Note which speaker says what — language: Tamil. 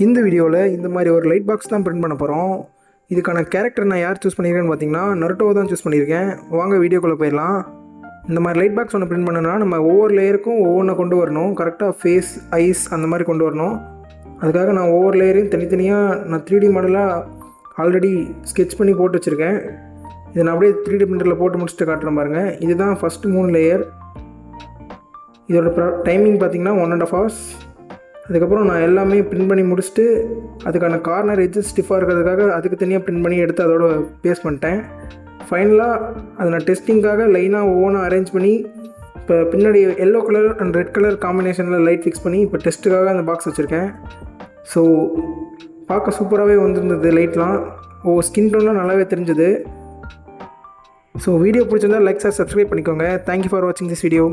Speaker 1: இந்த வீடியோவில் இந்த மாதிரி ஒரு லைட் பாக்ஸ் தான் பிரிண்ட் பண்ண போகிறோம். இதுக்கான கேரக்டர் நான் யார் சூஸ் பண்ணியிருக்கேன்னு பார்த்தீங்கன்னா நருட்டோவை தான் சூஸ் பண்ணியிருக்கேன். வாங்க வீடியோக்குள்ளே போயிடலாம். இந்த மாதிரி லைட் பாக்ஸ் ஒன்று பிரிண்ட் பண்ணணும்னா நம்ம ஒவ்வொரு லேயருக்கும் ஒவ்வொன்றை கொண்டு வரணும். கரெக்டாக ஃபேஸ், ஐஸ் அந்த மாதிரி கொண்டு வரணும். அதுக்காக நான் ஒவ்வொரு லேயரையும் தனித்தனியாக நான் 3D மாடலாக ஆல்ரெடி ஸ்கெட்ச் பண்ணி போட்டு வச்சுருக்கேன். இதை நான் அப்படியே 3D பிரிண்டரில் போட்டு முடிச்சுட்டு காட்டுறேன் பாருங்கள். இதுதான் ஃபஸ்ட்டு 3 லேயர். இதோட டைமிங் பார்த்திங்கன்னா 1.5 hours. அதுக்கப்புறம் நான் எல்லாமே பிரிண்ட் பண்ணி முடிச்சுட்டு அதுக்கான கார்னர் எட்ஜஸ் ஸ்டிஃபாக இருக்கிறதுக்காக அதுக்கு தனியாக பிரிண்ட் பண்ணி எடுத்து அதோட பேஸ்ட் பண்ணிட்டேன். ஃபைனலாக அதை நான் டெஸ்டிங்காக லைனாக ஒவ்வொன்றா அரேஞ்ச் பண்ணி இப்போ பின்னாடி yellow colour and red colour காம்பினேஷனில் லைட் ஃபிக்ஸ் பண்ணி இப்போ டெஸ்ட்டுக்காக அந்த பாக்ஸ் வச்சுருக்கேன். ஸோ பார்க்க சூப்பராகவே வந்திருந்தது. லைட்லாம் ஸ்கின் டோன்லாம் நல்லாவே தெரிஞ்சுது. ஸோ வீடியோ பிடிச்சிருந்தால் லைக், ஷேர், சப்ஸ்கிரைப் பண்ணிக்கோங்க. தேங்க்யூ ஃபார் வாட்சிங் திஸ் வீடியோ.